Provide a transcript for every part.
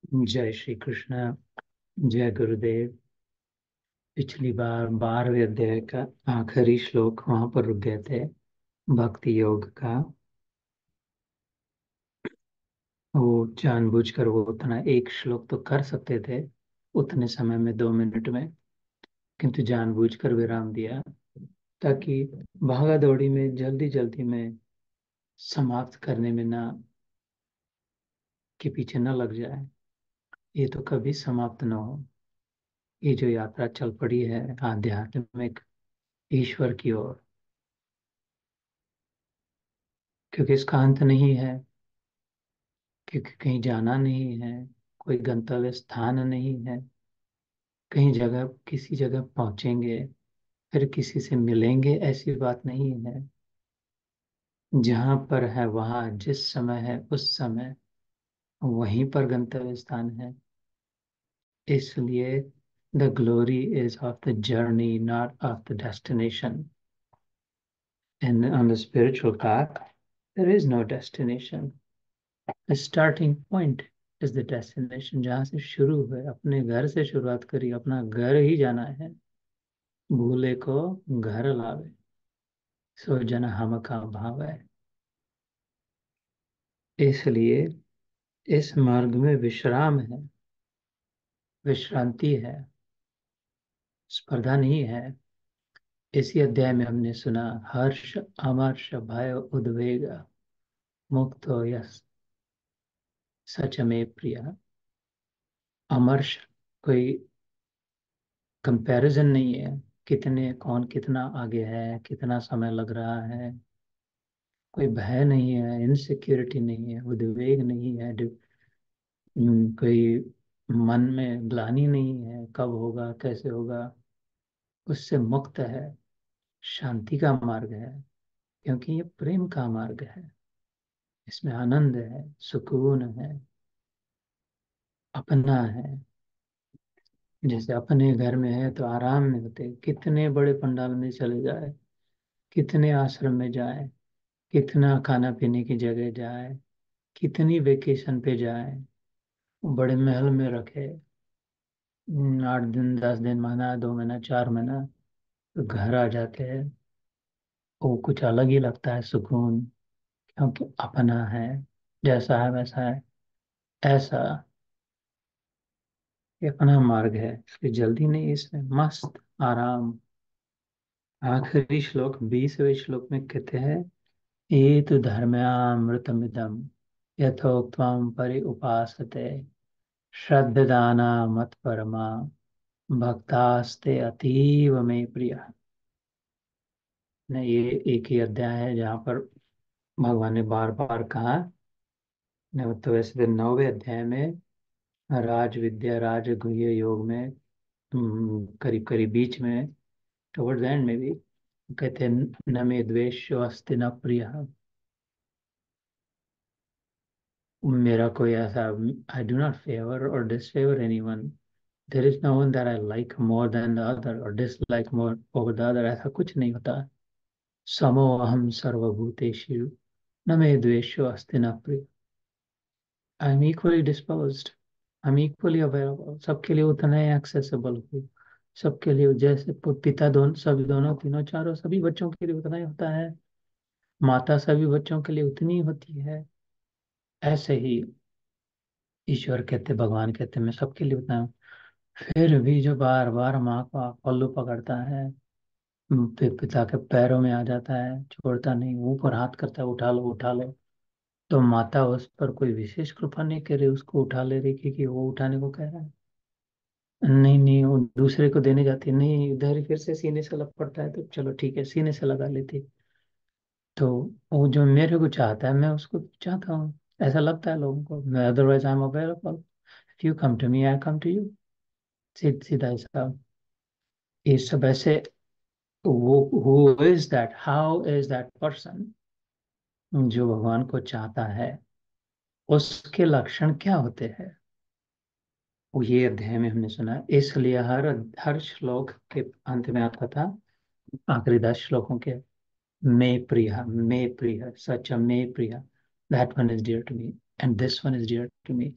जय श्री कृष्ण। जय गुरुदेव। पिछली बार 12वें अध्याय का आखिरी श्लोक वहां पर रुक गए थे। भक्ति योग का वो जानबूझकर वो उतना एक श्लोक तो कर सकते थे उतने समय में, 2 मिनट में, किंतु जानबूझकर विराम दिया ताकि भागा दौड़ी में जल्दी जल्दी में समाप्त करने में ना के पीछे न लग जाए। ये तो कभी समाप्त न हो। ये जो यात्रा चल पड़ी है आध्यात्मिक ईश्वर की ओर, क्योंकि इसका अंत नहीं है, क्योंकि कहीं जाना नहीं है, कोई गंतव्य स्थान नहीं है। कहीं जगह किसी जगह पहुंचेंगे फिर किसी से मिलेंगे, ऐसी बात नहीं है। जहां पर है वहां जिस समय है उस समय वहीं पर गंतव्य स्थान है। इसलिए the glory is of the journey, not of the destination. And on the spiritual path there is no destination. The starting point is the destination. जहाँ से शुरू हुए, अपने घर से शुरुआत करी, अपना घर ही जाना है। भूले को घर लावे, सो जन हम का भाव है। इसलिए इस मार्ग में विश्राम है, विश्रांति है, स्पर्धा नहीं है। इसी अध्याय में हमने सुना, हर्ष अमर्ष भय उद्वेग मुक्तो यस सच में प्रिय। अमर्ष कोई कंपैरिजन नहीं है, कितने कौन कितना आगे है, कितना समय लग रहा है। कोई भय नहीं है, इनसिक्योरिटी नहीं है, उद्वेग नहीं है, कोई मन में ग्लानि नहीं है, कब होगा कैसे होगा। उससे मुक्त है, शांति का मार्ग है, क्योंकि ये प्रेम का मार्ग है। इसमें आनंद है, सुकून है, अपना है। जैसे अपने घर में है तो आराम में होते, कितने बड़े पंडाल में चले जाए, कितने आश्रम में जाए, कितना खाना पीने की जगह जाए, कितनी वेकेशन पे जाए, बड़े महल में रखे, 8 दिन 10 दिन, महीना 2 महीना 4 महीना, तो घर आ जाते हैं। वो कुछ अलग ही लगता है सुकून, क्योंकि अपना है, जैसा है वैसा है। ऐसा ये अपना मार्ग है, इसकी जल्दी नहीं, इसमें मस्त आराम। आखिरी श्लोक 20वें श्लोक में कहते हैं, ये तो धर्म्यामृतमिदम यथोक्त्वं परि उपासते श्रद्धाना मत परमा भक्तास्ते अतीव में प्रिय। ने ये एक ही अध्याय है जहाँ पर भगवान ने बार बार कहा। तो वैसे तो 9वें अध्याय में राज विद्या राजगुह्य योग में करीब करीब बीच में, टुवर्ड्स एंड में भी कहते हैं, न मे द्वेष अस्ति न प्रिय। मेरा कोई ऐसा, I do not favour or disfavour anyone. There is no one that I like more than the other or dislike more over the other, ऐसा कुछ नहीं होता। समो अहम सर्वभूतेषु न मे द्वेषो अस्ति न प्रिय। I am equally disposed, I am equally available, सबके लिए उतना ही एक्सेसिबल हूँ। सबके लिए जैसे पिता दोनों, सभी दोनों तीनों चारों सभी बच्चों के लिए उतना ही होता है। माता सभी बच्चों के लिए उतनी ही होती है। ऐसे ही ईश्वर कहते, भगवान कहते, मैं सबके लिए उतना हूँ। फिर भी जो बार बार माँ का पल्लू पकड़ता है, पिता के पैरों में आ जाता है, छोड़ता नहीं, ऊपर हाथ करता है, उठा लो उठा लो। तो माता उस पर कोई विशेष कृपा नहीं कर रही, उसको उठा ले रही, क्योंकि वो उठाने को कह रहा है। नहीं नहीं, वो दूसरे को देने जाती है, नहीं इधर ही फिर से सीने से लग पड़ता है, तो चलो ठीक है सीने से लगा लेती। तो वो जो मेरे को चाहता है मैं उसको चाहता हूँ, ऐसा लगता है लोगों को। मैं otherwise I am available, if you come to me I come to you. सीधा हिसाब। ये सब ऐसे। वो who is that, how is that person जो भगवान को चाहता है, उसके लक्षण क्या होते हैं, वो ये अध्याय में हमने सुना। इसलिए हर हर श्लोक के अंत में आता था, आखिरी 10 श्लोकों के, मे प्रिय सच मे प्रिय, that one is dear to me and this one is dear to me.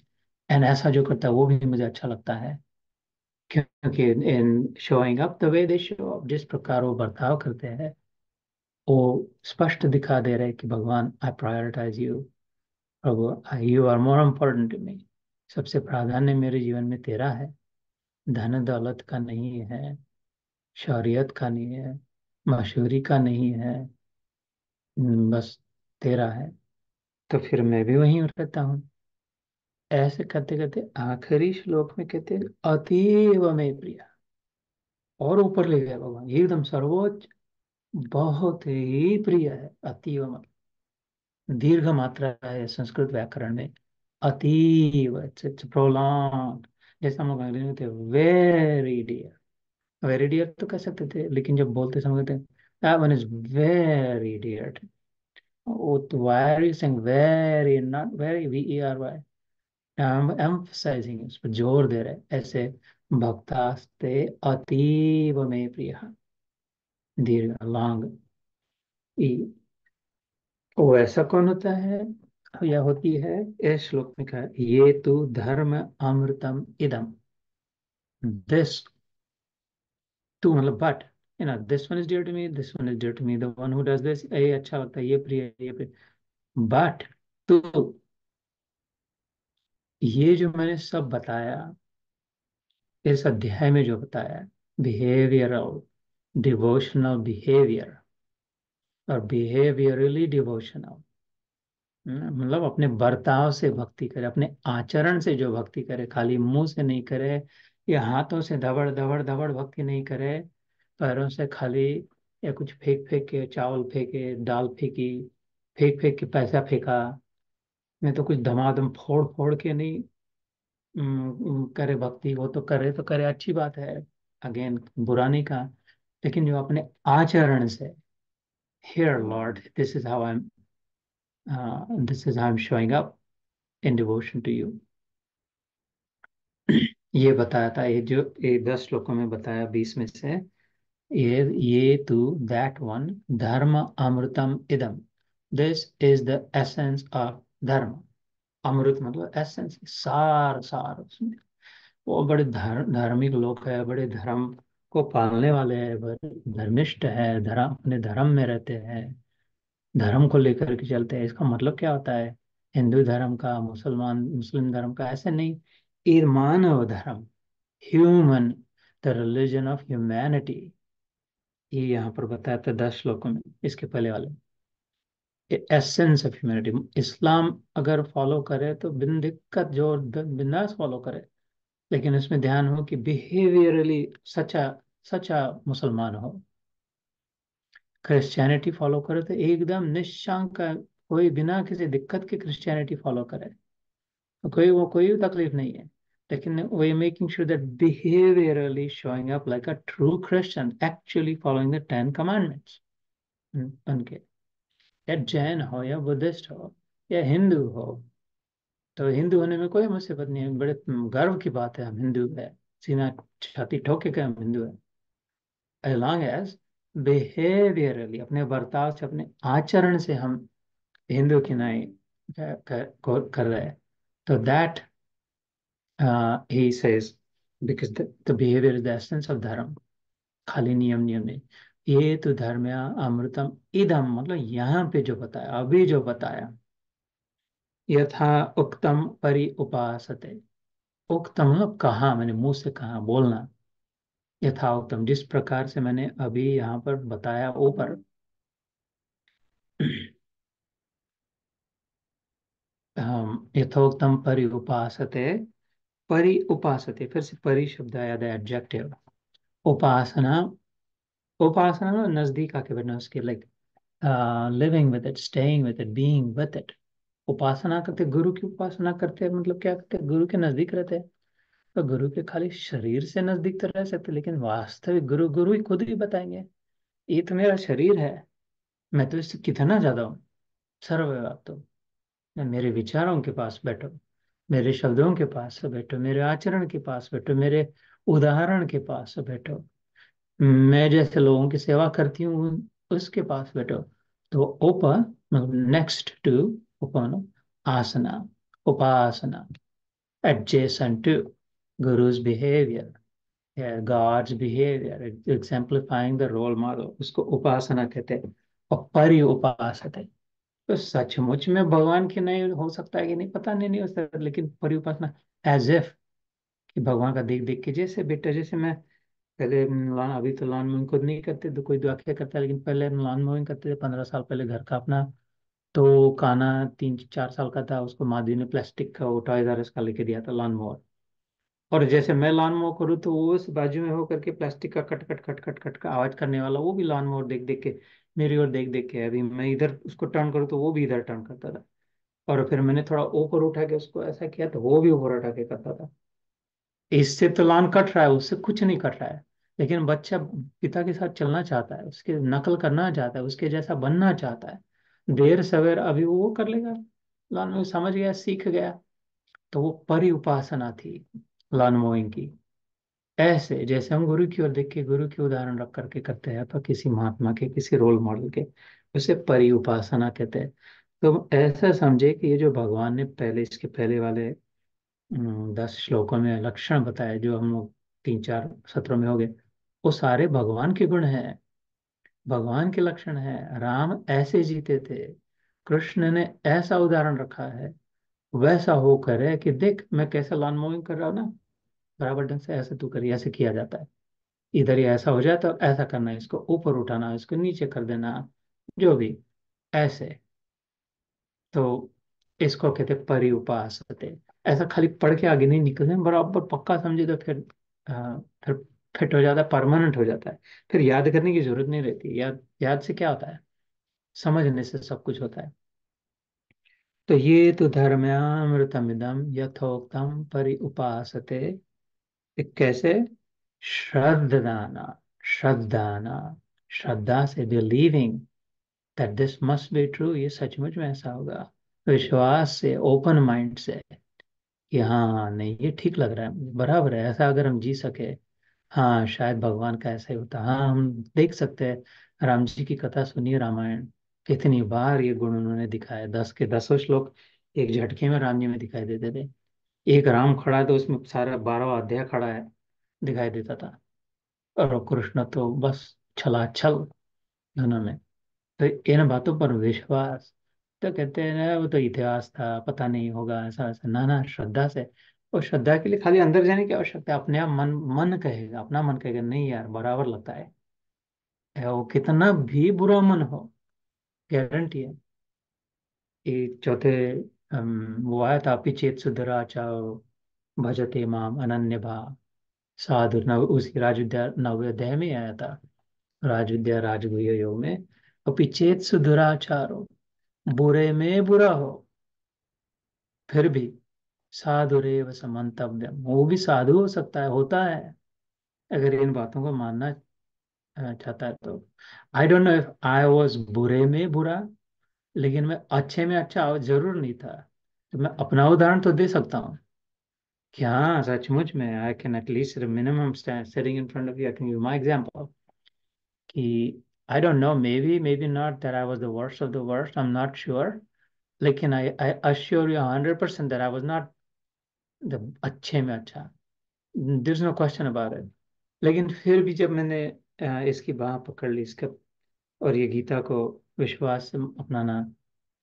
And ऐसा जो करता है वो भी मुझे अच्छा लगता है, क्योंकि इन showing up the way they show up, जिस प्रकार वो बर्ताव करते हैं, वो स्पष्ट दिखा दे रहे हैं कि भगवान, आई प्रायोरिटाइज यू, प्रभु, you are more important to me, सबसे प्राधान्य मेरे जीवन में तेरा है, धन दौलत का नहीं है, शौहरियत का नहीं है, मशहूरी का नहीं है, बस तेरा है। तो फिर मैं भी वहीं रहता हूँ। ऐसे करते करते आखिरी श्लोक में कहते हैं अतीव में प्रिय, और ऊपर ले गया भगवान, ये एकदम सर्वोच्च, बहुत ही प्रिय है। अतीव मतलब दीर्घ मात्रा है संस्कृत व्याकरण में। अतीव, इट्स प्रोलॉन्ग, जैसे हम लोग अंग्रेजी में थे वेरी डियर। वेरी डियर तो कह सकते थे, लेकिन जब बोलते समय कहते हैं that one is very dear, वो तो why are you saying very, not very, VERY, हम एम्फसाइजिंग, उस पर जोर दे रहे हैं ऐसे। भक्तास्ते अतीव में प्रिय, दीर्घ लॉन्ग ई। वो ऐसा कौन होता है या होती है? इस श्लोक में कहा, ये तो धर्म अमृतम इदम, दिस टू मतलब but, this one is dear to me, this one is dear to me, the one who does this, ये अच्छा लगता है, ये प्रिय है, ये प्रिय। बट तो ये जो मैंने सब बताया, इस अध्याय में जो बताया, बिहेवियरल डिवोशनल बिहेवियर और बिहेवियरली डिवोशनल, मतलब अपने बर्ताव से भक्ति करे, अपने आचरण से जो भक्ति करे, खाली मुंह से नहीं करे, या हाथों से धबड़ धबड़ धबड़ भक्ति नहीं करे, पैरों से खाली, या कुछ फेंक फेंक के, चावल फेंके, दाल फेंकी, फेंक फेंक के पैसा फेंका, नहीं तो कुछ धमाधम फोड़ फोड़ के नहीं करे भक्ति। वो तो करे अच्छी बात है, अगेन बुरा नहीं कहा, लेकिन जो अपने आचरण से, here Lord, this is how I am showing up in devotion to you. ये बताया था, ये 10 श्लोकों में बताया, 20 में से, ये तू दैट वन, धर्म अमृतम इदम, this is the essence of धर्म। अमृत मतलब एसेंस, सार सार उसमें। वो बड़े धार्मिक लोग हैं, बड़े धर्म को पालने वाले हैं, बड़े धर्मिष्ठ है, धर्म, अपने धर्म में रहते हैं, धर्म को लेकर के चलते हैं। इसका मतलब क्या होता है? हिंदू धर्म का, मुस्लिम धर्म का, ऐसे नहीं, ये मानव धर्म, human, the religion of humanity, ये यहाँ पर बताया था 10 श्लोकों में, इसके पहले वाले, एसेंस ऑफ ह्यूमैनिटी। इस्लाम अगर फॉलो करे तो बिन दिक्कत, जो बिंदास फॉलो करे, लेकिन इसमें ध्यान हो कि बिहेवियरली सच्चा, सच्चा मुसलमान हो। क्रिश्चियनिटी फॉलो करे तो एकदम निशंक, कोई बिना किसी दिक्कत के क्रिश्चियनिटी फॉलो करे, तो कोई तकलीफ नहीं है। लेकिन we making sure that behaviourally showing up like a true Christian, actually following the 10 commandments उनके। या जैन हो, या बुद्धिस्ट हो, या हिंदू हो, तो हिंदू होने में कोई मुसीबत नहीं है, बड़े गर्व की बात है, हम हिंदू है, सीना छाती ठोके के हम हिंदू है। as long as बिहेवियरली, अपने बर्ताव से, अपने आचरण से हम हिंदू की नहीं कर रहे हैं, तो that he says, because the behavior is the essence of धर्म, खाली नियम नियम नहीं। ये तो धर्म अमृतम इदम, मतलब यहाँ पे जो बताया, अभी जो बताया, यथा उक्तम परि उपासते। उक्तम मतलब कहा, मैंने मुंह से कहा, बोलना। यथा उक्तम, जिस प्रकार से मैंने अभी यहाँ पर बताया ऊपर, यथोक्तम परि उपासते। परि उपासते, फिर से परि शब्द आया था, एडजेक्टिव। उपासना, उपासना ना नजदीक आके बैठना उसके, like living with it, staying with it, being with it. उपासना करते, गुरु की उपासना करते हैं, मतलब क्या करते हैं? गुरु के नजदीक रहते हैं। तो गुरु के खाली शरीर से नजदीक तो रह सकते, लेकिन वास्तविक गुरु, गुरु ही खुद ही बताएंगे, ये तो मेरा शरीर है, मैं तो इससे कितना ज्यादा हूँ, सर्वव्याप्त हूँ। मेरे विचारों के पास बैठो, मेरे शब्दों के पास बैठो, मेरे आचरण के पास बैठो, मेरे उदाहरण के पास बैठो, मैं जैसे लोगों की सेवा करती हूँ उसके पास बैठो। तो उप मतलब नेक्स्ट टू, उपन, आसना, उपासना। adjacent to guru's behavior, yeah, God's behavior, exemplifying the role model, उसको उपासना कहते हैं। और परि उपासते, तो सचमुच में भगवान की नहीं हो सकता है कि नहीं, पता नहीं, नहीं हो सकता, लेकिन परि उपासना एज इफ कि भगवान का देख देख के, जैसे बेटा, जैसे मैं पहले लॉन, अभी तो लॉन मूविंग खुद नहीं करते तो कोई दुआ क्या करता है, लेकिन पहले लॉन मूविंग करते थे 15 साल पहले घर का अपना। तो काना 3-4 साल का था, उसको मादी ने प्लास्टिक का वो टॉयज आर एस का लेके दिया था लॉन मोवर। और जैसे मैं लॉन मोवर करूँ तो वो उस बाजू में होकर के प्लास्टिक का cut cut cut cut cut का आवाज करने वाला, वो भी लॉन मोवर देख देख के मेरी ओर देख देख के, अभी मैं इधर उसको टर्न करूँ तो वो भी इधर टर्न करता था। और फिर मैंने थोड़ा ऊपर उठा के उसको ऐसा किया तो वो भी ऊपर उठा के करता था। इससे तो लॉन कट रहा है, उससे कुछ नहीं कट रहा है। लेकिन बच्चा पिता के साथ चलना चाहता है, उसके नकल करना चाहता है, उसके जैसा बनना चाहता है, देर सवेर अभी वो कर लेगा। लॉन में समझ गया, सीख गया। तो वो परि उपासना थी लॉन मोइंग की। ऐसे जैसे हम गुरु की ओर देख के, गुरु के उदाहरण रख करके करते हैं, तो किसी महात्मा के, किसी रोल मॉडल के, उसे परि उपासना कहते हैं। तो ऐसा समझे कि ये जो भगवान ने पहले, इसके पहले वाले 10 श्लोकों में लक्षण बताए, जो हम लोग 3-4 सत्रों में हो गए, वो सारे भगवान के गुण हैं, भगवान के लक्षण हैं। राम ऐसे जीते थे, कृष्ण ने ऐसा उदाहरण रखा है, वैसा हो करे कि देख मैं कैसे लॉन मूविंग कर रहा हूँ ना, बराबर ढंग से ऐसे तू करिए, ऐसे किया जाता है। इधर ही ऐसा हो जाए तो ऐसा करना है, इसको ऊपर उठाना, इसको नीचे कर देना, जो भी ऐसे। तो इसको कहते हैं परि उपासते। ऐसा खाली पढ़ के आगे नहीं निकलने, बराबर पक्का समझे तो फिर फिर फिट हो जाता है, परमानेंट हो जाता है। फिर याद करने की जरूरत नहीं रहती। याद याद से क्या होता है, समझने से सब कुछ होता है। तो ये तो धर्म्यामृतमिदम यथोक्तम परि उपासते। ये कैसे? श्रद्धाना, श्रद्धाना, श्रद्धा से, believing that this must be true, ये सचमुच में ऐसा होगा। विश्वास से, ओपन माइंड से, कि हाँ नहीं ये ठीक लग रहा है मुझे, बराबर है, ऐसा अगर हम जी सके, हाँ शायद भगवान का ऐसा ही होता। हाँ हम देख सकते हैं, राम जी की कथा सुनिए, रामायण कितनी बार ये गुण उन्होंने दिखाए, 10 के 10 श्लोक एक झटके में राम जी में दिखाई देते थे। एक राम खड़ा है तो उसमें सारा 12वां अध्याय खड़ा है, दिखाई देता था। और कृष्ण तो बस छलाछल दोनों में। तो इन बातों पर विश्वास, तो कहते हैं ना वो तो इतिहास था, पता नहीं होगा ऐसा ऐसा, ना ना, श्रद्धा से। और श्रद्धा के लिए खाली अंदर जाने की आवश्यकता है, अपने आप मन, मन कहेगा, अपना मन कहेगा नहीं यार बराबर लगता है। वो कितना भी बुरा मन हो, गारंटी है। ये चौथे वो आया था, अपि चेत सुधराचारो भजते माम अनन्य भाव साधु नव, उसी राजविद्या नवोदय अध्याय में आया था, राजविद्या राजगुह्य योग में। अपि चेत सुधुराचारो, बुरे में बुरा हो फिर भी साधुरेव समन्तव्यम, वो भी साधु हो सकता है, होता है, अगर इन बातों को मानना चाहता है तो। आई don't know if I was बुरे में बुरा, लेकिन मैं अच्छे में अच्छा जरूर नहीं था। तो मैं अपना उदाहरण तो दे सकता हूँ कि हाँ सचमुच में I can at least minimum sitting in front of you, I can give my example कि I don't know, maybe, maybe not that I was the worst of the worst, I am not sure, लेकिन I assure you 100% that I was not the अच्छे में अच्छा, there is no question about it. लेकिन फिर भी जब मैंने इसकी बाह पकड़ ली, इसका, और ये गीता को विश्वास से अपनाना,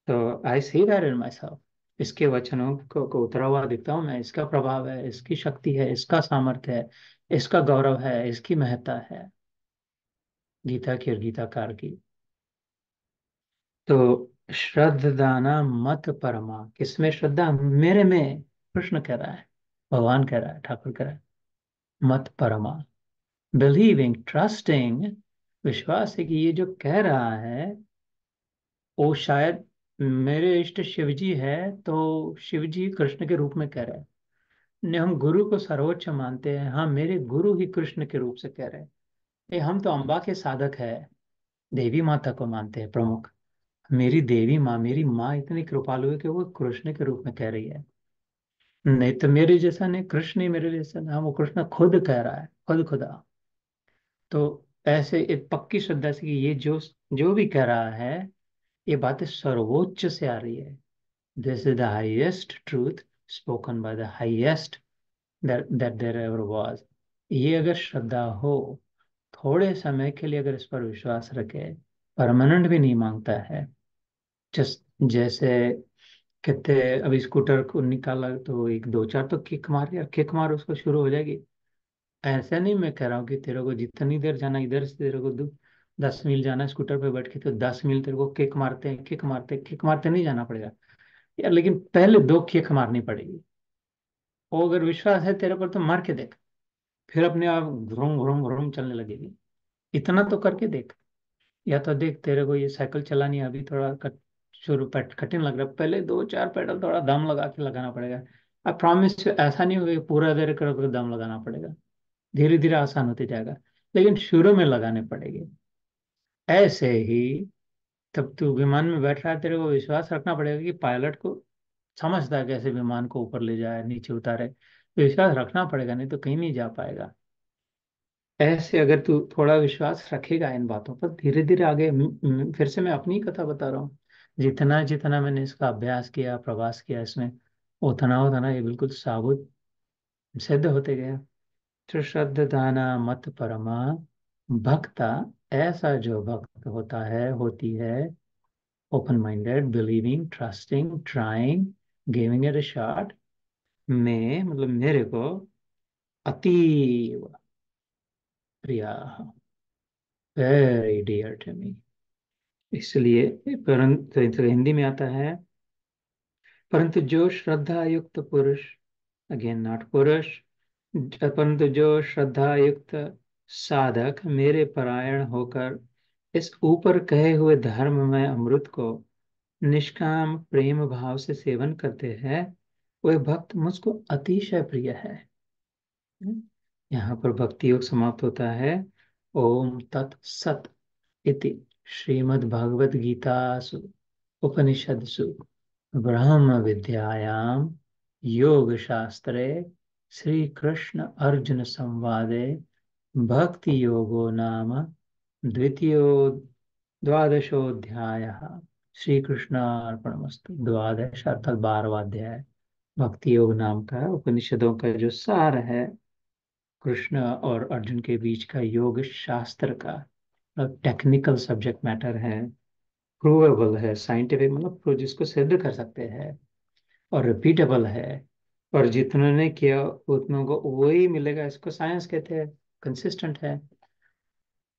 तो आई see that in my self. इसके वचनों को उतरा हुआ दिखता हूँ मैं, इसका प्रभाव है, इसकी शक्ति है, इसका सामर्थ्य है, इसका गौरव है, इसकी महत्ता है, गीता की और गीताकार की। तो श्रद्धाना मत परमा, किसमें श्रद्धा? मेरे में, कृष्ण कह रहा है, भगवान कह रहा है, ठाकुर कह रहा है। मत परमा, बिलीविंग, ट्रस्टिंग, विश्वास है कि ये जो कह रहा है वो शायद मेरे इष्ट शिव जी है, तो शिव जी कृष्ण के रूप में कह रहे हैं। ने हम गुरु को सर्वोच्च मानते हैं, हाँ मेरे गुरु ही कृष्ण के रूप से कह रहे हैं। हम तो अम्बा के साधक है, देवी माता को मानते हैं प्रमुख। मेरी देवी माँ, मेरी माँ इतनी कृपालु है कि वो कृष्ण के रूप में कह रही है। नहीं तो मेरे जैसा नहीं, कृष्ण ही मेरे जैसा ना, वो कृष्ण खुद कह रहा है, खुद खुदा। तो ऐसे एक पक्की श्रद्धा से कि ये जो जो भी कह रहा है, ये बातें सर्वोच्च से आ रही है, this is the highest truth, spoken by the highest that there ever was। ये अगर श्रद्धा हो, थोड़े समय के लिए अगर इस पर विश्वास रखे, परमानेंट भी नहीं मांगता है। जस्ट जैसे कहते हैं, अभी स्कूटर को निकाला तो एक दो चार तो किक मार, यार किक मार उसको शुरू हो जाएगी। ऐसा नहीं मैं कह रहा हूँ कि तेरे को जितनी देर जाना, इधर से तेरे को 10 मील जाना स्कूटर पे बैठ के, तो 10 मील तेरे को किक मारते नहीं जाना पड़ेगा यार, लेकिन पहले दो किक मारनी पड़ेगी। वो अगर विश्वास है तेरे पर तो मार के देख, फिर अपने आप घुरूम घुरूम घुरूम चलने लगेगी। इतना तो करके देख। या तो देख, तेरे को ये साइकिल चलानी अभी थोड़ा कठिन लग रहा है, पहले दो चार पेडल थोड़ा दम लगा के लगाना पड़ेगा। अब प्रॉमिस ऐसा नहीं होगा कि पूरा देर करोगे दम लगाना पड़ेगा, धीरे धीरे आसान होते जाएगा, लेकिन शुरू में लगाने पड़ेंगे। ऐसे ही तब तू विमान में बैठ रहा है, तेरे को विश्वास रखना पड़ेगा कि पायलट को समझता है कैसे विमान को ऊपर ले जाए नीचे उतारे, विश्वास रखना पड़ेगा, नहीं तो कहीं नहीं जा पाएगा। ऐसे अगर तू थोड़ा विश्वास रखेगा इन बातों पर, धीरे धीरे आगे फिर से मैं अपनी ही कथा बता रहा हूँ, जितना जितना मैंने इसका अभ्यास किया, प्रवास किया इसमें, उतना उतना ये बिल्कुल साबुत सिद्ध होते गया। तो श्रद्धाना मत परमा भक्ता, ऐसा जो भक्त होता है, होती है, open minded, believing, trusting, trying, giving it a shot, में मतलब मेरे को अतीव प्रिया, वेरी डियर टू मी। इसलिए परंतु तो हिंदी में आता है, परंतु जो श्रद्धा युक्त पुरुष, अगेन नॉट पुरुष, परंतु जो श्रद्धा युक्त साधक मेरे परायण होकर इस ऊपर कहे हुए धर्म में अमृत को निष्काम प्रेम भाव से सेवन करते हैं, वह भक्त मुझको अतिशय प्रिय है। यहाँ पर भक्ति योग समाप्त होता है। ओम तत्सत इति श्रीमद् भागवत गीतासु उपनिषत्सु ब्रह्म विद्यायां योग शास्त्रे श्री कृष्ण अर्जुन संवादे भक्ति योगो नाम द्वितीयो द्वादशोऽध्यायः। श्री कृष्ण अर्पणमस्तु। द्वादश अर्थात 12वां अध्याय भक्ति योग नाम का उपनिषदों का जो सार है, कृष्ण और अर्जुन के बीच का योग शास्त्र का टेक्निकल सब्जेक्ट मैटर है, प्रूवेबल है, साइंटिफिक मतलब जिसको सिद्ध कर सकते हैं, और रिपीटेबल है, और जितनों ने किया उतनों को वही मिलेगा, इसको साइंस कहते हैं। कंसिस्टेंट है।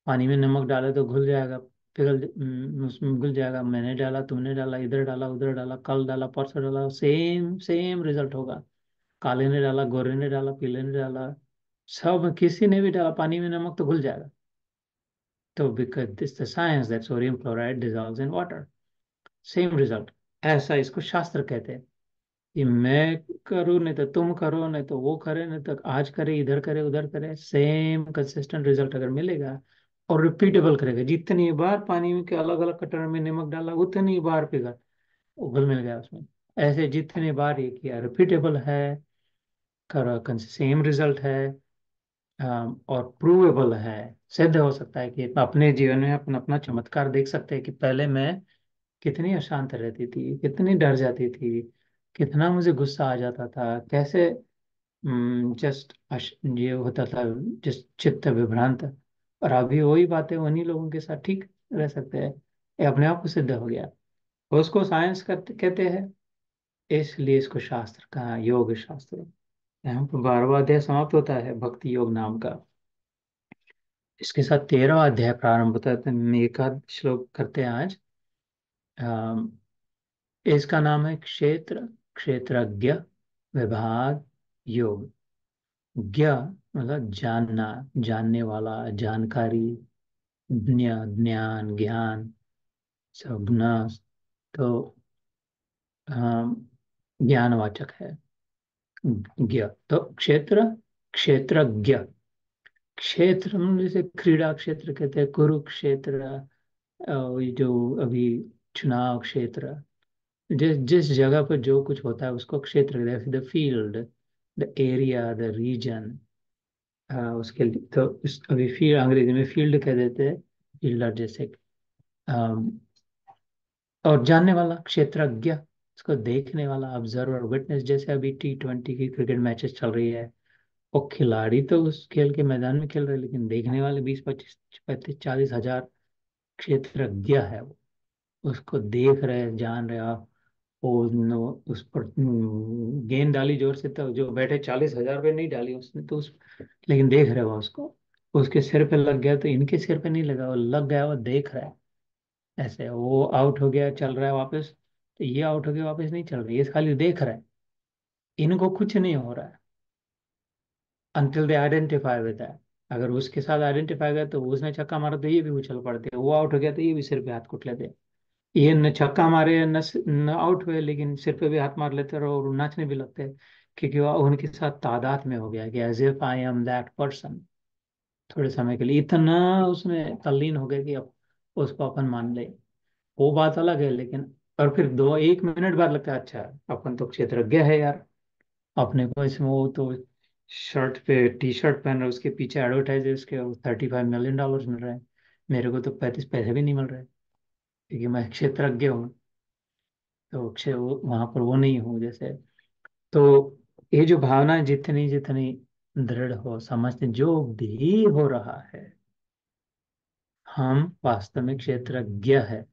पानी में नमक डाले तो घुल जाएगा, उसमें घुल जाएगा। मैंने डाला, तुमने डाला, इधर डाला, उधर डाला, कल डाला, परसों डाला, सेम सेम रिजल्ट होगा। काले ने डाला, गोरे ने डाला, पीले ने डाला, सब किसी ने भी डाला पानी में नमक तो घुल जाएगा। तो because this the science that sodium chloride dissolves in water, same result. ऐसा इसको शास्त्र कहते हैं कि मैं करूँ नहीं तो तुम करो, नहीं तो वो करे, नहीं तो आज करे, इधर करे, उधर करे, सेम कंसिस्टेंट रिजल्ट अगर मिलेगा, और रिपीटेबल करेगा, जितनी बार पानी में के अलग अलग कटोरे में नमक डाला उतनी बार पिघल उगल मिल गया उसमें। ऐसे जितनी बार ये किया, रिपीटेबल है, करो, सेम रिजल्ट है, और प्रूवेबल है, सिद्ध हो सकता है कि अपने जीवन में अपना अपना चमत्कार देख सकते हैं कि पहले मैं कितनी अशांत रहती थी, कितनी डर जाती थी, कितना मुझे गुस्सा आ जाता था, कैसे जस्ट ये होता था, जिस चित्त विभ्रांत। और अभी वही बातें उन्हीं लोगों के साथ ठीक रह सकते हैं, ये अपने आप को सिद्ध हो गया। उसको साइंस करते कहते हैं, इसलिए इसको शास्त्र कहा, योग शास्त्र। यहाँ पर 12वां अध्याय समाप्त होता है भक्ति योग नाम का। इसके साथ 13वां अध्याय प्रारंभ होता है, तो हम एक आध श्लोक करते हैं आज। अम, इसका नाम है क्षेत्र क्षेत्रज्ञ विभाग योग। ज्ञ मतलब जानना, जानने वाला, जानकारी, ज्ञान, ज्ञान, सब न, तो अम, ज्ञानवाचक है ज्ञ। तो क्षेत्र क्षेत्रज्ञ, क्षेत्र मतलब जैसे क्रीड़ा क्षेत्र कहते हैं, कुरुक्षेत्र, ये जो अभी चुनाव क्षेत्र, जिस जिस जगह पर जो कुछ होता है उसको क्षेत्र कहते हैं। The field, the area, the region, उसके लिए तो अभी फील्ड अंग्रेजी में फील्ड कह देते हैं, फील्डर जैसे। अम, और जानने वाला क्षेत्रज्ञ, उसको देखने वाला ऑब्जर्वर विटनेस, जैसे अभी T20 की क्रिकेट मैचेस चल रही है, वो खिलाड़ी तो उस खेल के मैदान में खेल रहे हैं, लेकिन देखने वाले 20, 25, 30, 40 हजार क्षेत्रज्ञ है वो, उसको देख रहे हैं, जान रहे आप। वो उस पर गेंद डाली जोर से, तो जो बैठे 40 हजार पे नहीं डाली उसने तो उस, लेकिन देख रहे हो उसको, उसके सिर पे लग गया तो इनके सिर पे नहीं लगा, वो लग गया, वो देख रहा है। ऐसे वो आउट हो गया, चल रहा है वापस, तो ये आउट हो गया, वापस नहीं चल रही, ये खाली देख रहा है, इनको कुछ नहीं हो रहा है until they identify with that। अगर उसके साथ आइडेंटिफाई गया तो उसने छक्का मारा तो ये भी उछल पड़ते, वो आउट हो गया तो ये भी सिर पे हाथ कुट लेते, ये न छक्का मारे न आउट हुए, लेकिन सिर पे भी हाथ मार लेते और नाचने भी लगते, क्योंकि वो उनके साथ तादाद में हो गया कि as if I am that person. थोड़े समय के लिए इतना उसमें तल्लीन हो गया कि अब उसको अपन मान ले, वो बात अलग है, लेकिन और फिर 1 मिनट बाद लगता है अच्छा अपन तो क्षेत्रज्ञ है यार, अपने को इसमें वो तो शर्ट पे टी शर्ट पहन रहे, उसके पीछे एडवर्टाइज है उसके, $35 मिलियन मिल रहे हैं, मेरे को तो 35 पैसे भी नहीं मिल रहे, क्योंकि मैं क्षेत्रज्ञ हूँ, तो वहां पर वो नहीं हूँ जैसे। तो ये जो भावना जितनी जितनी दृढ़ हो, समझते जो भी हो रहा है, हम वास्तविक क्षेत्रज्ञ है,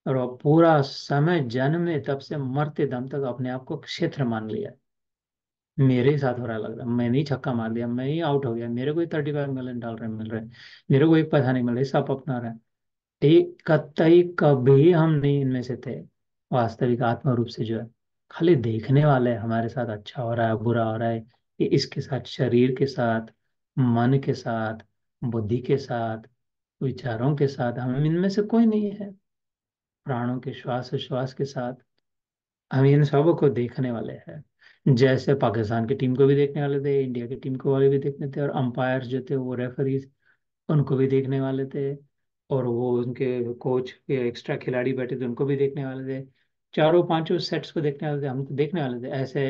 और वो पूरा समय जन्मे तब से मरते दम तक अपने आप को क्षेत्र मान लिया। मेरे ही साथ हो रहा है, लग रहा है मैंने ही छक्का मार दिया, मैं ही आउट हो गया, मेरे को ही $35 मिलियन मिल रहे हैं, मेरे को एक पैसा नहीं मिल रहा, सब अपना रहा है। एक कतई कभी हम नहीं इनमें से थे, वास्तविक आत्म रूप से जो है, खाली देखने वाले हैं, हमारे साथ अच्छा हो रहा है बुरा हो रहा है, ये इसके साथ, शरीर के साथ, मन के साथ, बुद्धि के साथ, विचारों के साथ, हम इनमें से कोई नहीं है, प्राणों के श्वास श्वास के साथ, हम इन सबों को देखने वाले हैं। जैसे पाकिस्तान की टीम को भी देखने वाले थे, इंडिया की टीम को वाले भी देखने थे, और अंपायर जो थे वो रेफरीज, उनको भी देखने वाले थे, और वो उनके कोच के एक्स्ट्रा खिलाड़ी बैठे थे उनको भी देखने वाले थे, चारों पांचों सेट्स को देखने वाले थे, हम तो देखने वाले थे। ऐसे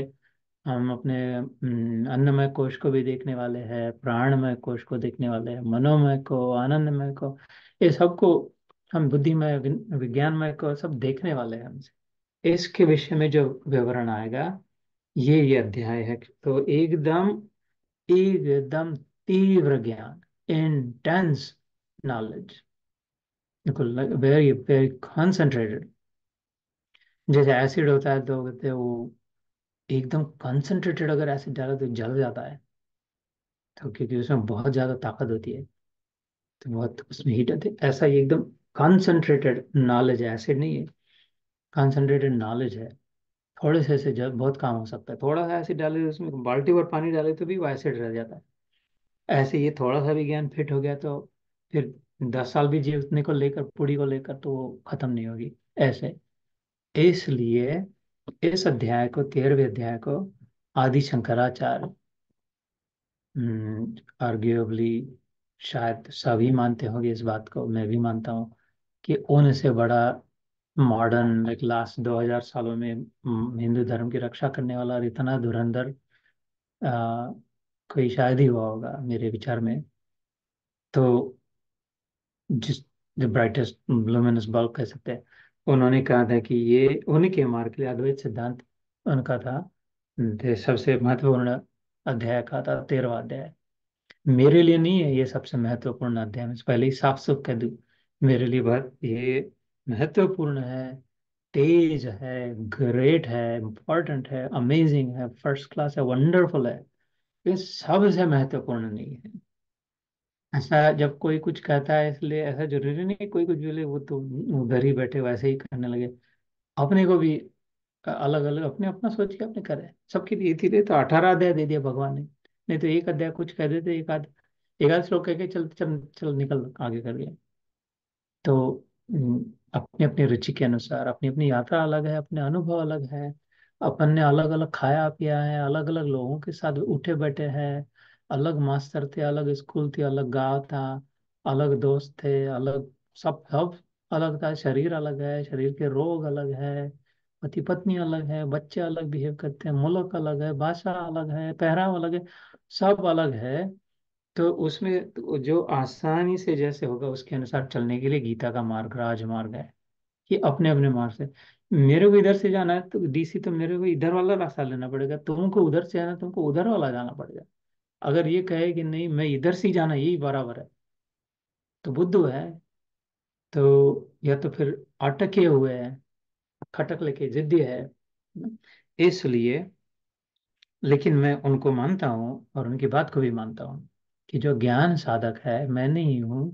हम अपने अन्नमय कोश को भी देखने वाले हैं, प्राणमय कोश को देखने वाले हैं, मनोमय को, आनंदमय को, ये सबको, हम बुद्धिमय विज्ञानमय को सब देखने वाले हैं हमसे। इसके विषय में जो विवरण आएगा, ये अध्याय है, तो एकदम एकदम तीव्र ज्ञान, इंटेंस नॉलेज, बिल्कुल वेरी वेरी कॉन्सेंट्रेटेड। जैसे एसिड होता है तो कहते हैं वो एकदम कंसंट्रेटेड, अगर एसिड डालो तो जल जाता है, तो क्योंकि उसमें बहुत ज्यादा ताकत होती है, तो बहुत उसमें हीट आती है, ऐसा ही एकदम कंसंट्रेटेड नॉलेज है, एसिड नहीं है, कंसंट्रेटेड नॉलेज है। थोड़े से जल बहुत काम हो सकता है, थोड़ा सा एसिड डाले उसमें बाल्टी भर पानी डाले तो भी वो एसिड रह जाता है। ऐसे ये थोड़ा सा भी ज्ञान फिट हो गया तो फिर 10 साल भी जीवने को लेकर, पूरी को लेकर, तो वो खत्म नहीं होगी ऐसे। इसलिए इस अध्याय को, 13वें अध्याय को, आदि शंकराचार्य, आर्ग्यूएबली शायद सभी मानते होंगे इस बात को, मैं भी मानता हूँ, कि उनसे बड़ा मॉडर्न, लाइक लास्ट 2000 सालों में हिंदू धर्म की रक्षा करने वाला और इतना धुरंधर आ, कोई शायद ही हुआ होगा मेरे विचार में। तो जिस द ब्राइटेस्ट लुमिनस बल्ब कह सकते हैं, उन्होंने कहा था कि ये उन्हीं के मार्ग के लिए अद्वैत सिद्धांत उनका था। सबसे महत्वपूर्ण अध्याय का था 13वां अध्याय। मेरे लिए नहीं है ये सबसे महत्वपूर्ण अध्याय, मैं पहले ही साफ साफ कह दूं, मेरे लिए बहुत ये महत्वपूर्ण है, तेज है, ग्रेट है, इंपॉर्टेंट है, अमेजिंग है, फर्स्ट क्लास है, वंडरफुल है, ये सबसे महत्वपूर्ण नहीं है। ऐसा जब कोई कुछ कहता है, इसलिए ऐसा जरूरी नहीं कि कोई कुछ बोले वो तो उधर ही बैठे वैसे ही करने लगे, अपने को भी अलग अलग अपने अपना सोच के अपने करे, सबके लिए इसीलिए तो 18 अध्याय दे दिया भगवान ने, नहीं तो एक अध्याय कुछ कह देते, एक आध श्लोक कह के चल चल चल निकल आगे कर गया। तो अपनी अपनी रुचि के अनुसार अपनी अपनी यात्रा अलग है, अपने अनुभव अलग है, अपन ने अलग अलग खाया पिया है, अलग अलग लोगों के साथ उठे बैठे हैं, अलग मास्टर थे, अलग स्कूल थी, अलग गांव था, अलग दोस्त थे, अलग, सब सब अलग था, शरीर अलग है, शरीर के रोग अलग है, पति पत्नी अलग है, बच्चे अलग बिहेव करते हैं, मुल्क अलग है, भाषा अलग है, पहराव अलग है, सब अलग है। तो उसमें तो जो आसानी से जैसे होगा उसके अनुसार चलने के लिए गीता का मार्ग, राजमार्ग है, कि अपने अपने मार्ग से, मेरे को इधर से जाना है तो डीसी, तो मेरे को इधर वाला रास्ता लेना पड़ेगा, तुमको उधर से जाना है, तुमको उधर वाला जाना पड़ेगा। अगर ये कहे कि नहीं मैं इधर से ही जाना, यही बराबर है, तो बुद्धू है। तो या तो फिर अटके हुए हैं, खटक लेके जिद्दी है। इसलिए, लेकिन मैं उनको मानता हूँ और उनकी बात को भी मानता हूँ कि जो ज्ञान साधक है, मैं नहीं हूँ,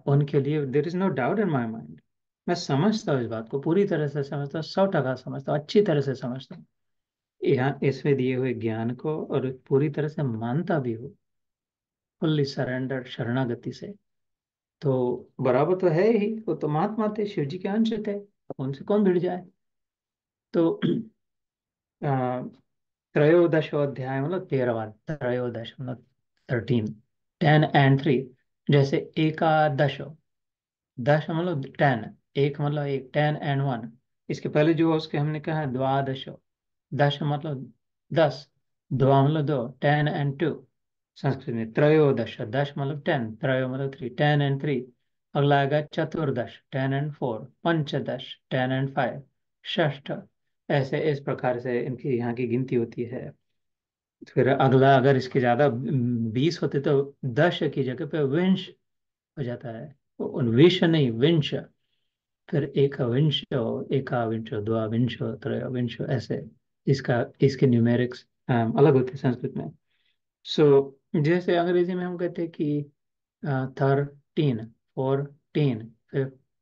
उनके लिए there is no doubt in my mind. मैं समझता हूँ, इस बात को पूरी तरह से समझता हूँ, 100% समझता हूँ, अच्छी तरह से समझता हूँ यहाँ इसमें दिए हुए ज्ञान को, और पूरी तरह से मानता भी हूँ, फुल्ली सरेंडर, शरणागति से। तो बराबर तो है ही, वो तो महात्मा थे, शिव जी के अंश थे, उनसे कौन भिड़ जाए। तो त्रयोदशोध्याय मतलब 13वां, त्रयोदश मतलब 13, 10 and 3। जैसे एकादश, दश मतलब 10, एक मतलब एक, 10 and 1। इसके पहले जो उसके हमने कहा द्वादश, दश मतलब 10, द्वा मतलब दो, 10 and 2। संस्कृत में त्रयोदश, दश मतलब 10, त्रयो मतलब 3, 10 and 3। अगला आएगा चतुर्दश, 10 and 4, पंचदश, 10 and 5, षष्ठ। ऐसे इस प्रकार से इनकी यहाँ की गिनती होती है। फिर अगला, अगर इसके ज्यादा 20 होते तो 10 की जगह पे विंश हो जाता है, विष नहीं, विंश। फिर एकाविंशो, द्वाविंशो, त्रयोविंशो, ऐसे इसका, इसके न्यूमेरिक्स अलग होते हैं संस्कृत में। सो जैसे अंग्रेजी में हम कहते हैं कि 13, 14,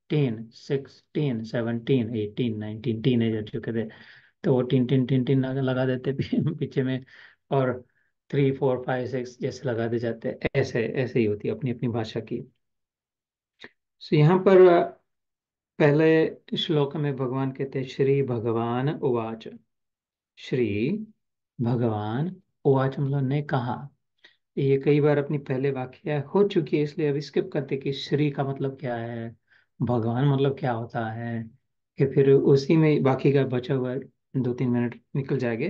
15, 16, 17, 18, 19, टीनेजर जो कहते हैं, तो वो टीन टीन टीन टीन लगा देते पीछे में, और 3, 4, 5, 6 जैसे लगाते जाते हैं, ऐसे ऐसे ही होती है अपनी अपनी भाषा की। सो यहाँ पर पहले श्लोक में भगवान कहते हैं, श्री भगवान उवाच। श्री भगवान उवाच मतलब ने कहा। ये कई बार अपनी पहले वाक्य हो चुकी है, इसलिए अब स्किप करते कि श्री का मतलब क्या है, भगवान मतलब क्या होता है, कि फिर उसी में बाकी का बचा हुआ 2-3 मिनट निकल जाएंगे।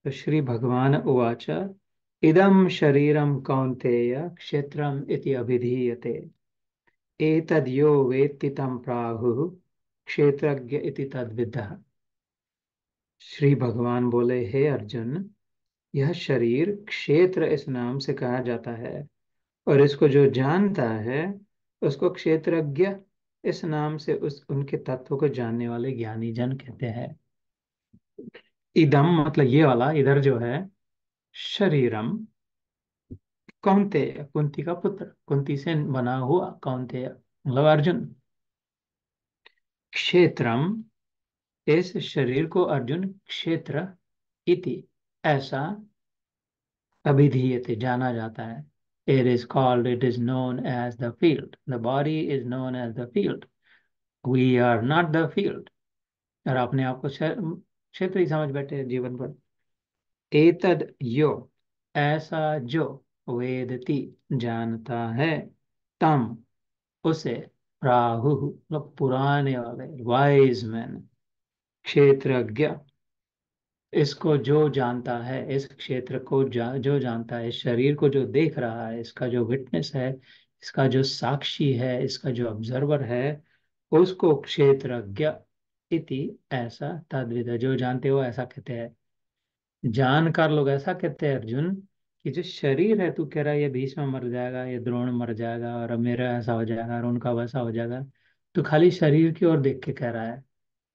तो श्री भगवान उवाच, इदं शरीरं कौन्तेय क्षेत्रम इति अभिधीयते, एतद्यो वेत्ति तं प्राहुः क्षेत्रज्ञ इति तद्विदः। श्री भगवान बोले, हे अर्जुन, यह शरीर क्षेत्र इस नाम से कहा जाता है, और इसको जो जानता है उसको क्षेत्रज्ञ इस नाम से उस उनके तत्व को जानने वाले ज्ञानी जन कहते हैं। इदम मतलब ये वाला, इधर जो है, शरीरम, कौन्तेय कुंती का पुत्र, कुंती से बना हुआ कौन्तेय मतलब अर्जुन, क्षेत्रम इस शरीर को अर्जुन क्षेत्र, इति ऐसा, अभिधीयते जाना जाता है। It is called, it is known as the field, the body is known as the field, we are not the field. और अपने आप को क्षेत्र ही समझ बैठे हैं जीवन भर। एतद यो ऐसा जो, वेदति जानता है, तम उसे, प्राहु मतलब पुराने वाले, वाइज मैन, क्षेत्रज्ञ इसको जो जानता है, इस क्षेत्र को जो जानता है, इस शरीर को जो देख रहा है, इसका जो विटनेस है, इसका जो साक्षी है, इसका जो ऑब्जर्वर है, उसको क्षेत्रज्ञ इति ऐसा, तद्विद जो जानते हो ऐसा कहते हैं। जानकार लोग ऐसा कहते हैं अर्जुन, कि जो शरीर है, तू कह रहा है ये भीष्म मर जाएगा, ये द्रोण मर जाएगा, और अब मेरा ऐसा हो जाएगा, और उनका वैसा हो जाएगा, तो खाली शरीर की ओर देख के कह रहा है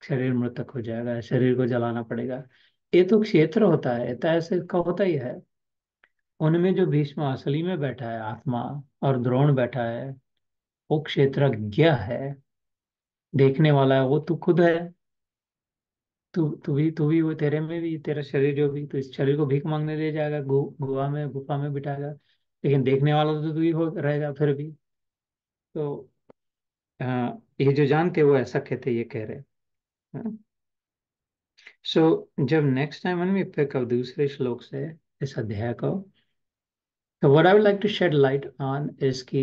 शरीर मृतक हो जाएगा, शरीर को जलाना पड़ेगा। ये तो क्षेत्र होता है, तो ऐसे का होता ही है। उनमें जो भीष्म असली में बैठा है आत्मा, और द्रोण बैठा है, वो क्षेत्रज्ञ है, देखने वाला है, वो तू खुद है। तू भी वो, तेरे में भी तेरा शरीर जो भी, तो इस शरीर को भीख मांगने ले जाएगा, गुहा में, गुफा में बिठाएगा, लेकिन देखने वाला तो तू ही हो रहेगा फिर भी। तो ये जो जानते हैं वो ऐसा कहते, ये कह रहे हैं। सो जब next time when we pick up दूसरे श्लोक से इस अध्याय को, तो what I would like to shed light on is कि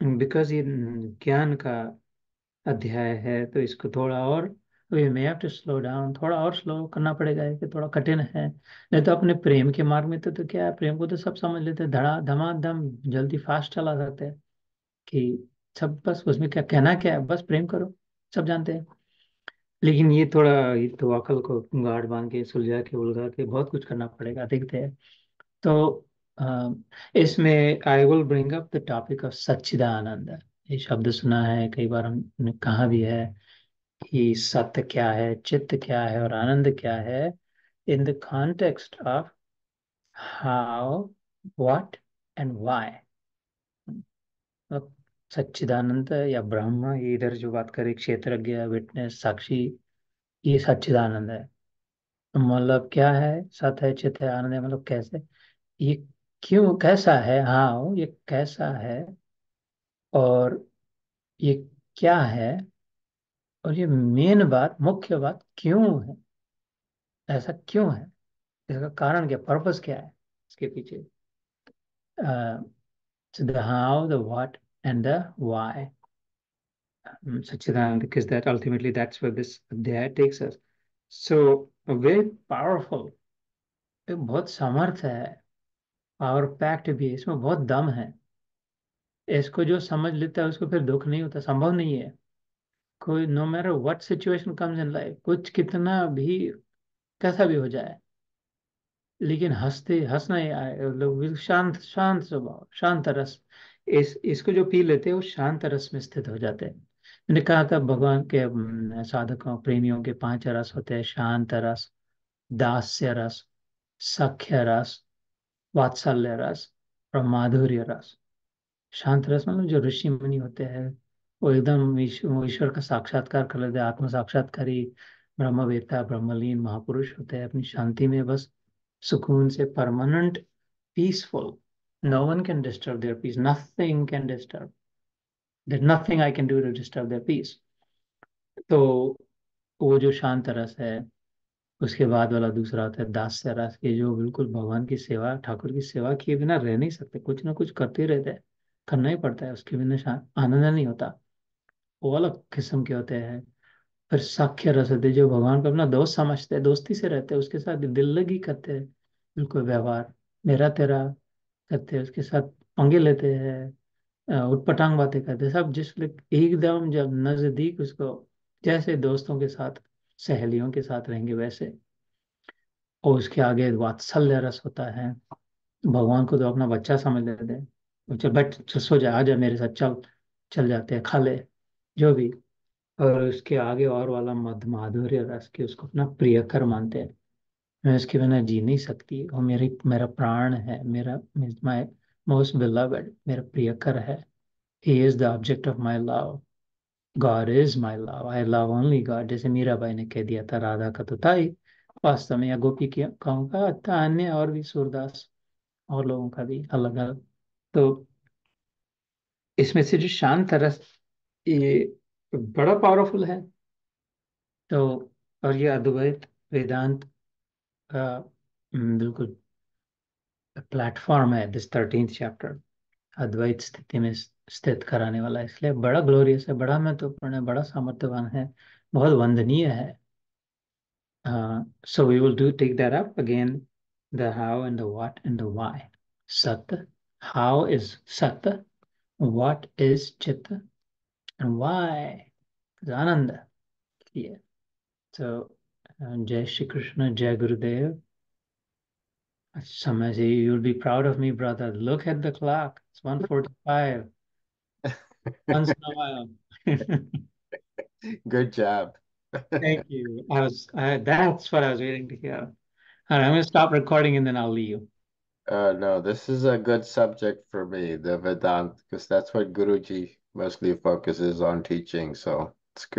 बिकॉज ये ज्ञान का अध्याय है, तो इसको थोड़ा और, we may have to slow down, थोड़ा और स्लो करना पड़ेगा, ये कि थोड़ा कठिन है। नहीं तो अपने प्रेम के मार्ग में तो क्या है, प्रेम को तो सब समझ लेते हैं, धड़ा धमाधम जल्दी फास्ट चला जाते हैं, कि सब बस उसमें क्या कहना, क्या है, बस प्रेम करो, सब जानते हैं। लेकिन ये थोड़ा, ये तो अकल को गाढ़ बांध के सुलझा के उलझा के बहुत कुछ करना पड़ेगा, देखते हैं। तो अ, इसमें I will bring up the topic of सच्चिदानंद। ये शब्द सुना है कई बार, हमने कहा भी है कि सत्य क्या है, चित्त क्या है और आनंद क्या है, in the context of how, what and why. सच्चिदानंद या ब्रह्म, ये इधर जो बात करें क्षेत्रज्ञ, विटनेस, साक्षी, ये सच्चिदानंद है। मतलब क्या है? सत है, चित है, आनंद है, मतलब कैसे, ये क्यों, कैसा है, हाँ ये कैसा है, और ये क्या है, और ये मेन बात, मुख्य बात क्यों है, ऐसा क्यों है, इसका कारण क्या, पर्पस क्या है इसके पीछे। So the how, the what, and the why. Sachidanand, because that ultimately that's where this Adhyaya takes us. So very powerful, ये बहुत समर्थ है, पावर पैक्ट भी है, इसमें बहुत दम है। इसको जो समझ लेता है उसको फिर दुख नहीं होता, संभव नहीं है। कोई no matter what situation comes in life, कुछ कितना भी कैसा भी हो जाए, लेकिन हंसते हंसना ही आए, लोग शांत शांत स्वभाव, शांत रस, इसको जो पी लेते हैं वो शांत रस में स्थित हो जाते हैं। मैंने कहा था भगवान के साधकों प्रेमियों के 5 रस होते हैं: शांत रस, दास्य रस, सख्य रस, वात्सल्य रस और माधुर्य रस। शांत रस मतलब जो ऋषि मुनि होते हैं, वो एकदम वो ईश्वर का साक्षात्कार कर लेते हैं, आत्म साक्षात्कारी, ब्रह्मवेत्ता, ब्रह्मलीन महापुरुष होते हैं, अपनी शांति में बस सुकून से, permanent peaceful. No one can disturb their peace, nothing can disturb, their nothing I can do to disturb their peace. तो वो जो शांत रस है, उसके बाद वाला दूसरा होता है दास्य रस, ये जो बिल्कुल भगवान की सेवा, ठाकुर की सेवा किए बिना रह नहीं सकते, कुछ ना कुछ करते ही रहते हैं, करना ही पड़ता है, उसके बिना आनंद नहीं होता। वो अलग किस्म के होते हैं। फिर साख्य रस होते हैं, जो भगवान को अपना दोस्त समझते हैं, दोस्ती से रहते हैं, उसके साथ दिल लगी करते हैं, बिल्कुल व्यवहार मेरा तेरा करते हैं, उसके साथ पंगे लेते हैं, उटपटांग बातें करते हैं, सब जिस एकदम जब नजदीक उसको, जैसे दोस्तों के साथ, सहेलियों के साथ रहेंगे वैसे। और उसके आगे वात्सल्य रस होता है, भगवान को तो अपना बच्चा समझ लेते हैं, वो चल बैठ, चल सो जा, आ जा मेरे साथ, चल, चल जाते हैं, खा ले जो भी। और उसके आगे और वाला मध्य माधुर्य रस के, उसको अपना प्रियकर मानते हैं। मैं उसके बिना जी नहीं सकती, वो मेरी, मेरा प्राण है, मेरा, माय मोस्ट बिलव्ड, मेरा प्रियकर है। He is the object of my love, God is my love, I love only God, जैसे मीराबाई ने कह दिया था राधा का तो था ही वास्तव में, या गोपी की कहूँगा, था अन्य और भी, सूरदास और लोगों का भी अलग अलग। तो इसमें से जो शांत रस, ये बड़ा पावरफुल है। तो और ये अद्वैत वेदांत का बिल्कुल प्लेटफॉर्म है, दिस 13th चैप्टर, अद्वैत स्थिति में स्थित कराने वाला है, इसलिए बड़ा ग्लोरियस है, बड़ा महत्वपूर्ण है, बड़ा सामर्थ्यवान है, बहुत वंदनीय है। So we will do take that up again, the how and the what and the why. Sat, how is Sat, what is Chit, and why is Ananda. Yeah. So Jai Shri Krishna, Jai Gurudev. Samaji, you'll be proud of me, brother. Look at the clock. It's 1:45. Once in a while. Good job. Thank you. That's what I was waiting to hear. All right, I'm going to stop recording and then I'll leave. No, this is a good subject for me, the Vedant, because that's what Guruji mostly focuses on teaching. So it's good.